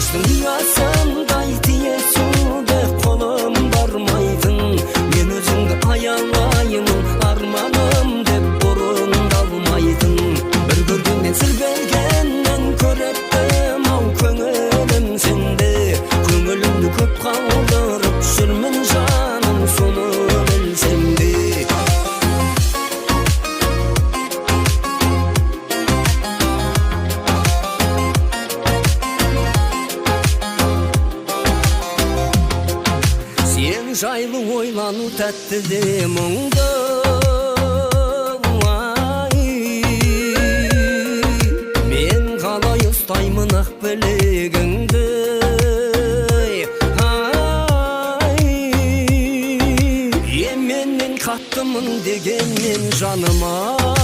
Ағаштың ұясындай тиесуге қолым бармайтын. Мен өзіңді аялаймын, арманым деп орындалмайтын. Бір көргеннен сыр бергеннен көреттім ау көңілім сенде. Көңілімді көп қалдырып жүрмін жаным, соны білсем де. Сен жайлы ойлану тәтті де мұңды. Мен қалай ұстаймын ақ білегіңді. Еменнен қаттымын дегенмен жаныма.